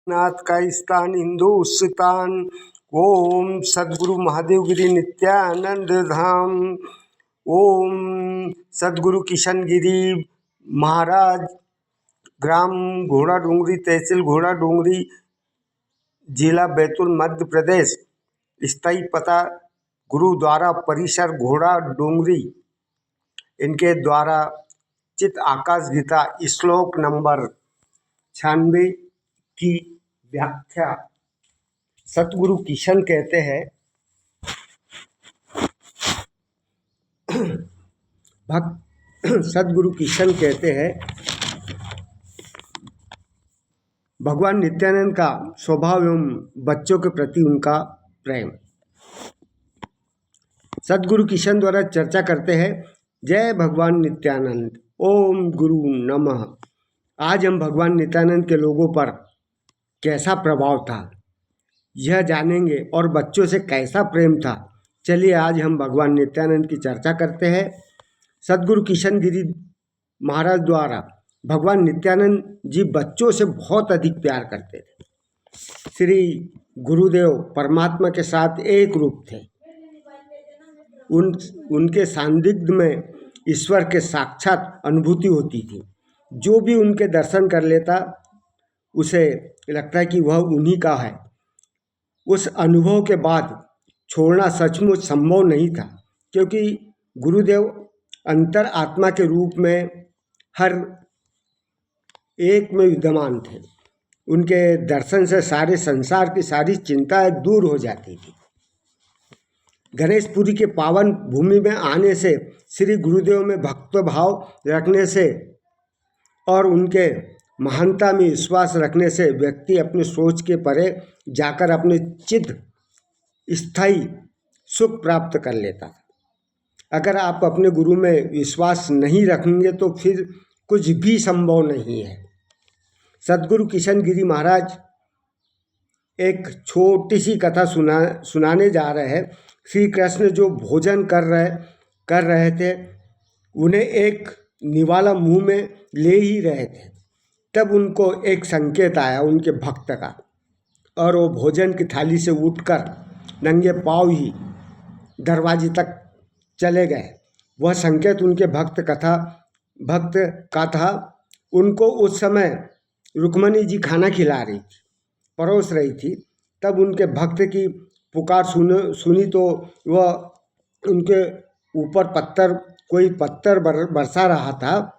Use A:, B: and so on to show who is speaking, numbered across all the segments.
A: नाथ का स्थान हिंदुस्तान। ओम सदगुरु महादेव गिरी नित्यानंद धाम। ओम सदगुरु किशन गिरी महाराज, ग्राम घोड़ा डोंगरी, तहसील घोड़ा डोंगरी, जिला बैतूल, मध्य प्रदेश। स्थायी पता गुरुद्वारा परिसर घोड़ा डोंगरी। इनके द्वारा चित आकाश गीता श्लोक नंबर 96 की व्याख्या सतगुरु किशन कहते हैं। सतगुरु किशन कहते हैं, भगवान नित्यानंद का स्वभाव एवं बच्चों के प्रति उनका प्रेम। सतगुरु किशन द्वारा चर्चा करते हैं। जय भगवान नित्यानंद, ओम गुरु नमः। आज हम भगवान नित्यानंद के लोगों पर कैसा प्रभाव था यह जानेंगे और बच्चों से कैसा प्रेम था। चलिए आज हम भगवान नित्यानंद की चर्चा करते हैं। सतगुरु किशन गिरी महाराज द्वारा भगवान नित्यानंद जी बच्चों से बहुत अधिक प्यार करते थे। श्री गुरुदेव परमात्मा के साथ एक रूप थे। उनके सान्निध्य में ईश्वर के साक्षात अनुभूति होती थी। जो भी उनके दर्शन कर लेता उसे लगता है कि वह उन्हीं का है। उस अनुभव के बाद छोड़ना सचमुच संभव नहीं था, क्योंकि गुरुदेव अंतर आत्मा के रूप में हर एक में विद्यमान थे। उनके दर्शन से सारे संसार की सारी चिंताएं दूर हो जाती थी। गणेशपुरी के पावन भूमि में आने से, श्री गुरुदेव में भक्त भाव रखने से और उनके महानता में विश्वास रखने से व्यक्ति अपने सोच के परे जाकर अपने चित्त स्थायी सुख प्राप्त कर लेता था। अगर आप अपने गुरु में विश्वास नहीं रखेंगे तो फिर कुछ भी संभव नहीं है। सतगुरु किशन गिरी महाराज एक छोटी सी कथा सुनाने जा रहे हैं। श्री कृष्ण जो भोजन कर रहे थे, उन्हें एक निवाला मुंह में ले ही रहे थे, तब उनको एक संकेत आया उनके भक्त का, और वो भोजन की थाली से उठकर नंगे पांव ही दरवाजे तक चले गए। वह संकेत उनके भक्त का था। उनको उस समय रुक्मणी जी खाना खिला रही थी, परोस रही थी। तब उनके भक्त की पुकार सुनी तो वह उनके ऊपर कोई पत्थर बरसा रहा था।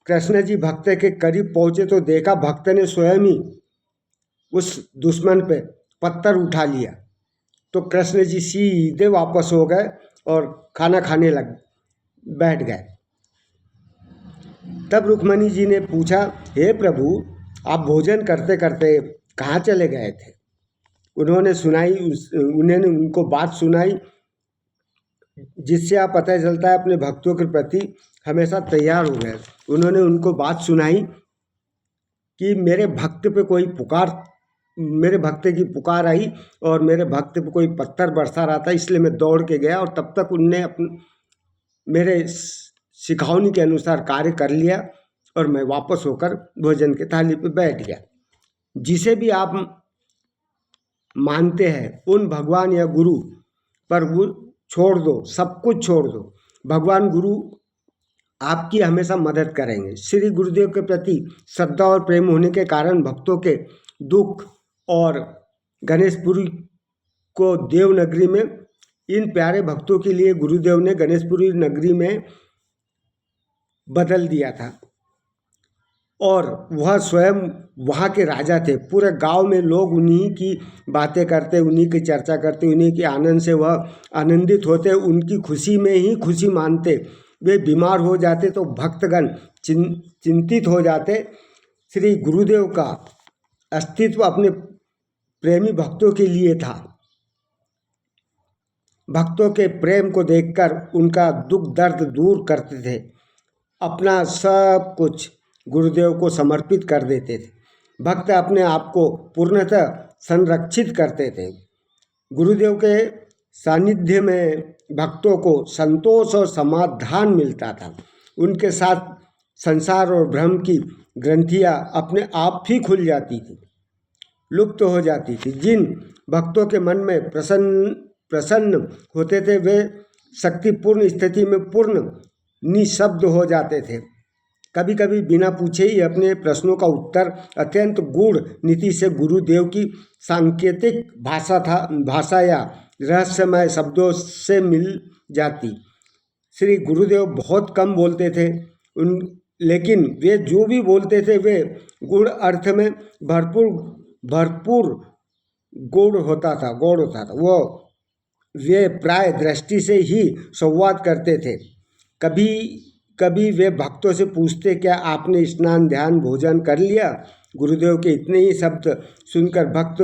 A: कृष्ण जी भक्त के करीब पहुँचे तो देखा भक्त ने स्वयं ही उस दुश्मन पे पत्थर उठा लिया। तो कृष्ण जी सीधे वापस हो गए और खाना खाने बैठ गए। तब रुक्मणी जी ने पूछा, हे प्रभु, आप भोजन करते करते कहाँ चले गए थे? उन्होंने उनको बात सुनाई, जिससे आप पता चलता है अपने भक्तों के प्रति हमेशा तैयार हो गए। उन्होंने उनको बात सुनाई कि मेरे भक्त की पुकार आई और मेरे भक्त पे कोई पत्थर बरसा रहा था, इसलिए मैं दौड़ के गया और तब तक उनने मेरे सिखावनी के अनुसार कार्य कर लिया और मैं वापस होकर भोजन की थाली पे बैठ गया। जिसे भी आप मानते हैं उन भगवान या गुरु पर छोड़ दो, सब कुछ छोड़ दो। भगवान गुरु आपकी हमेशा मदद करेंगे। श्री गुरुदेव के प्रति श्रद्धा और प्रेम होने के कारण भक्तों के दुख और गणेशपुरी को देवनगरी में, इन प्यारे भक्तों के लिए गुरुदेव ने गणेशपुरी नगरी में बदल दिया था और वह स्वयं वहाँ के राजा थे। पूरे गांव में लोग उन्हीं की बातें करते, उन्हीं की चर्चा करते, उन्हीं के आनंद से वह आनंदित होते, उनकी खुशी में ही खुशी मानते। वे बीमार हो जाते तो भक्तगण चिंतित हो जाते। श्री गुरुदेव का अस्तित्व अपने प्रेमी भक्तों के लिए था। भक्तों के प्रेम को देखकर उनका दुख दर्द दूर करते थे। अपना सब कुछ गुरुदेव को समर्पित कर देते थे। भक्त अपने आप को पूर्णतः संरक्षित करते थे। गुरुदेव के सानिध्य में भक्तों को संतोष और समाधान मिलता था। उनके साथ संसार और भ्रम की ग्रंथियाँ अपने आप ही खुल जाती थी। लुप्त हो जाती थी। जिन भक्तों के मन में प्रसन्न होते थे वे शक्तिपूर्ण स्थिति में पूर्ण निशब्द हो जाते थे। कभी कभी बिना पूछे ही अपने प्रश्नों का उत्तर अत्यंत गूढ़ नीति से गुरुदेव की सांकेतिक भाषा या रहस्यमय शब्दों से मिल जाती। श्री गुरुदेव बहुत कम बोलते थे लेकिन वे जो भी बोलते थे वे गूढ़ अर्थ में भरपूर गौड़ होता था। वो वे प्राय दृष्टि से ही संवाद करते थे। कभी कभी वे भक्तों से पूछते, क्या आपने स्नान ध्यान भोजन कर लिया? गुरुदेव के इतने ही शब्द सुनकर भक्त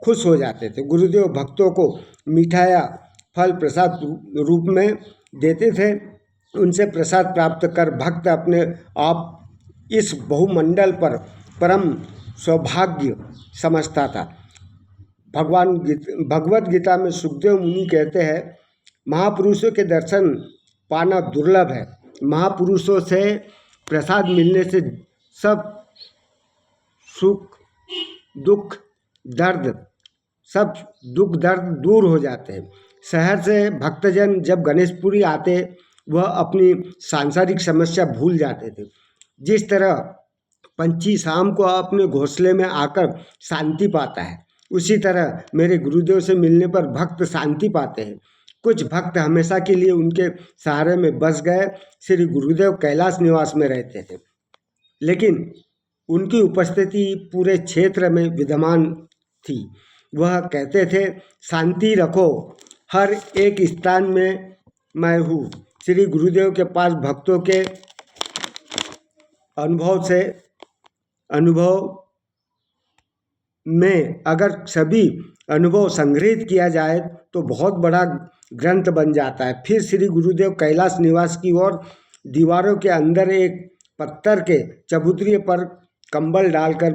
A: खुश हो जाते थे। गुरुदेव भक्तों को मिठाया फल प्रसाद रूप में देते थे। उनसे प्रसाद प्राप्त कर भक्त अपने आप इस बहुमंडल पर परम सौभाग्य समझता था। भगवत गीता में सुखदेव मुनि कहते हैं, महापुरुषों के दर्शन पाना दुर्लभ है। महापुरुषों से प्रसाद मिलने से सब सुख दुख दर्द दूर हो जाते हैं। शहर से भक्तजन जब गणेशपुरी आते वह अपनी सांसारिक समस्या भूल जाते थे। जिस तरह पंछी शाम को अपने घोंसले में आकर शांति पाता है, उसी तरह मेरे गुरुदेव से मिलने पर भक्त शांति पाते हैं। कुछ भक्त हमेशा के लिए उनके सहारे में बस गए। श्री गुरुदेव कैलाश निवास में रहते थे, लेकिन उनकी उपस्थिति पूरे क्षेत्र में विद्यमान थी। वह कहते थे, शांति रखो, हर एक स्थान में मैं हूँ। श्री गुरुदेव के पास भक्तों के अनुभव में अगर सभी अनुभव संग्रहित किया जाए तो बहुत बड़ा ग्रंथ बन जाता है। फिर श्री गुरुदेव कैलाश निवास की ओर दीवारों के अंदर एक पत्थर के चबूतरे पर कंबल डालकर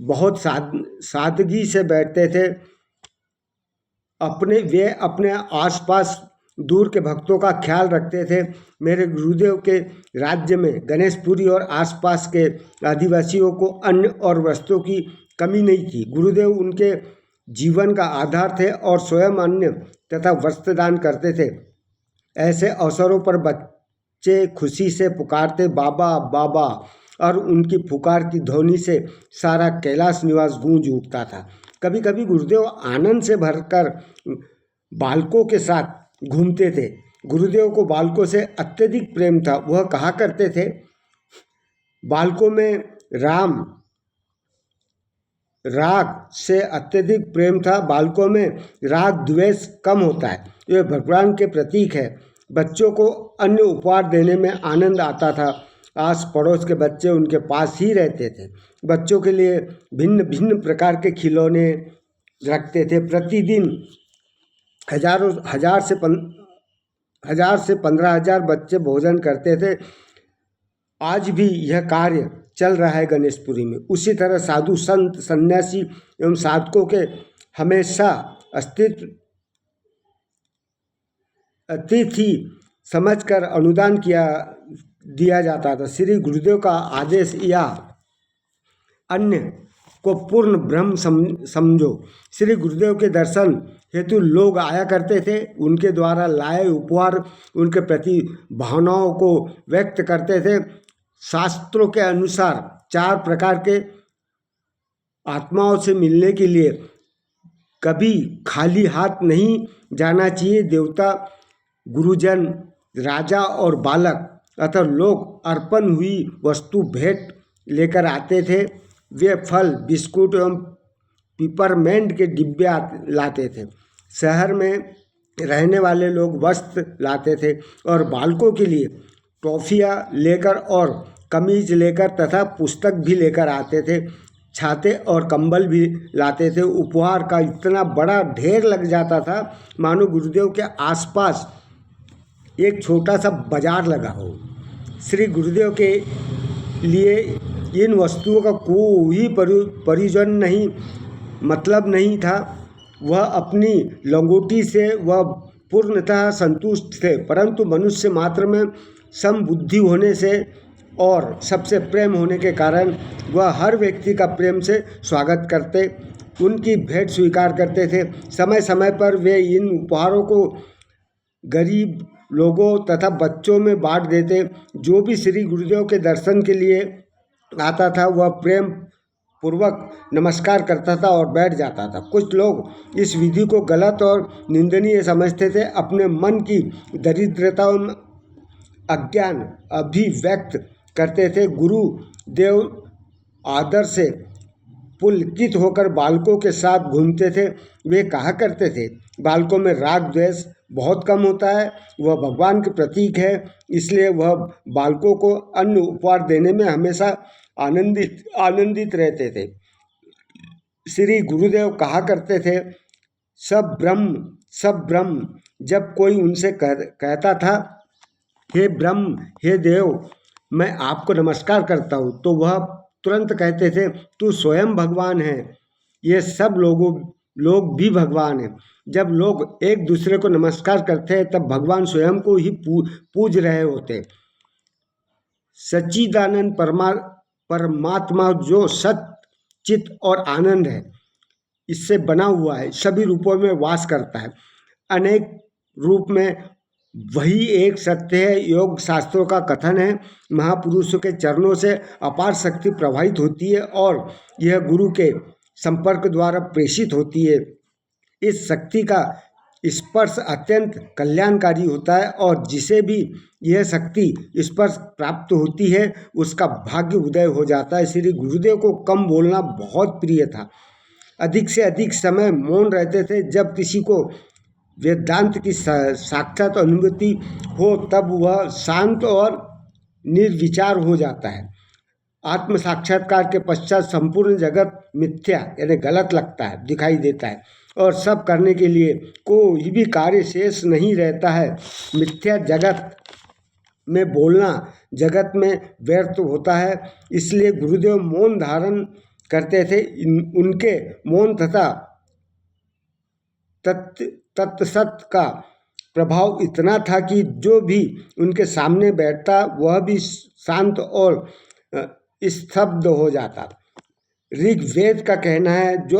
A: बहुत सादगी से बैठते थे। वे अपने आसपास दूर के भक्तों का ख्याल रखते थे। मेरे गुरुदेव के राज्य में गणेशपुरी और आसपास के आदिवासियों को अन्न और वस्त्रों की कमी नहीं थी। गुरुदेव उनके जीवन का आधार थे और स्वयं अन्न तथा वस्त्र दान करते थे। ऐसे अवसरों पर बच्चे खुशी से पुकारते, बाबा बाबा, और उनकी पुकार की ध्वनि से सारा कैलाश निवास गूंज उठता था। कभी कभी गुरुदेव आनंद से भरकर बालकों के साथ घूमते थे। गुरुदेव को बालकों से अत्यधिक प्रेम था। वह कहा करते थे, बालकों में राग से अत्यधिक प्रेम था। बालकों में राग द्वेष कम होता है। यह भगवान के प्रतीक है। बच्चों को अन्य उपहार देने में आनंद आता था। आस पड़ोस के बच्चे उनके पास ही रहते थे। बच्चों के लिए भिन्न भिन्न प्रकार के खिलौने रखते थे। प्रतिदिन हजार से 15,000 बच्चे भोजन करते थे। आज भी यह कार्य चल रहा है गणेशपुरी में। उसी तरह साधु संत सन्यासी एवं साधकों के हमेशा अतिथि समझकर अनुदान दिया जाता था। श्री गुरुदेव का आदेश या अन्य को पूर्ण ब्रह्म समझो। श्री गुरुदेव के दर्शन हेतु लोग आया करते थे। उनके द्वारा लाए उपहार उनके प्रति भावनाओं को व्यक्त करते थे। शास्त्रों के अनुसार 4 प्रकार के आत्माओं से मिलने के लिए कभी खाली हाथ नहीं जाना चाहिए। देवता, गुरुजन, राजा और बालक अतः लोग अर्पण हुई वस्तु भेंट लेकर आते थे। वे फल, बिस्कुट एवं पिपरमेंट के डिब्बे लाते थे। शहर में रहने वाले लोग वस्त्र लाते थे और बालकों के लिए टॉफियाँ लेकर और कमीज लेकर तथा पुस्तक भी लेकर आते थे। छाते और कंबल भी लाते थे। उपहार का इतना बड़ा ढेर लग जाता था मानो गुरुदेव के आसपास एक छोटा सा बाजार लगा हो। श्री गुरुदेव के लिए इन वस्तुओं का कोई प्रयोजन मतलब नहीं था। वह अपनी लंगोटी से वह पूर्णतः संतुष्ट थे, परंतु मनुष्य मात्र में समबुद्धि होने से और सबसे प्रेम होने के कारण वह हर व्यक्ति का प्रेम से स्वागत करते उनकी भेंट स्वीकार करते थे। समय समय पर वे इन उपहारों को गरीब लोगों तथा बच्चों में बांट देते। जो भी श्री गुरुदेव के दर्शन के लिए आता था वह प्रेम पूर्वक नमस्कार करता था और बैठ जाता था। कुछ लोग इस विधि को गलत और निंदनीय समझते थे। अपने मन की दरिद्रता और अज्ञान अभिव्यक्त करते थे। गुरुदेव आदर से पुलकित होकर बालकों के साथ घूमते थे। वे कहा करते थे, बालकों में राग द्वेष बहुत कम होता है, वह भगवान के प्रतीक है, इसलिए वह बालकों को अन्न उपहार देने में हमेशा आनंदित रहते थे। श्री गुरुदेव कहा करते थे, सब ब्रह्म। जब कोई उनसे कहता था, हे ब्रह्म, हे देव, मैं आपको नमस्कार करता हूँ, तो वह तुरंत कहते थे, तू स्वयं भगवान है, ये सब लोग भी भगवान हैं। जब लोग एक दूसरे को नमस्कार करते हैं तब भगवान स्वयं को ही पूज रहे होते। सच्चिदानंद परमात्मा जो सत चित और आनंद है, इससे बना हुआ है, सभी रूपों में वास करता है। अनेक रूप में वही एक सत्य है। योग शास्त्रों का कथन है, महापुरुषों के चरणों से अपार शक्ति प्रवाहित होती है और यह गुरु के संपर्क द्वारा प्रेषित होती है। इस शक्ति का स्पर्श अत्यंत कल्याणकारी होता है और जिसे भी यह शक्ति स्पर्श प्राप्त होती है उसका भाग्य उदय हो जाता है। श्री गुरुदेव को कम बोलना बहुत प्रिय था। अधिक से अधिक समय मौन रहते थे। जब किसी को वेदांत की साक्षात अनुभूति हो तब वह शांत और निर्विचार हो जाता है। आत्म साक्षात्कार के पश्चात संपूर्ण जगत मिथ्या यानी गलत लगता है, दिखाई देता है और सब करने के लिए कोई भी कार्य शेष नहीं रहता है। मिथ्या जगत में बोलना जगत में व्यर्थ होता है। इसलिए गुरुदेव मौन धारण करते थे। उनके मौन तथा तत्सत का प्रभाव इतना था कि जो भी उनके सामने बैठता वह भी शांत और स्तब्ध हो जाता। ऋग्वेद का कहना है, जो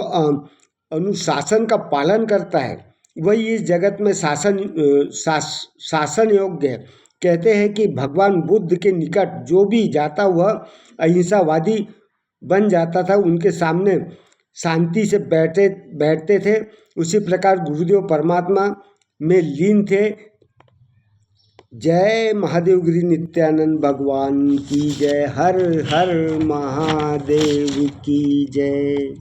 A: अनुशासन का पालन करता है वही इस जगत में शासन योग्य है। कहते हैं कि भगवान बुद्ध के निकट जो भी जाता वह अहिंसावादी बन जाता था, उनके सामने शांति से बैठते थे। उसी प्रकार गुरुदेव परमात्मा में लीन थे। जय महादेव गिरि नित्यानंद भगवान की जय। हर हर महादेव की जय।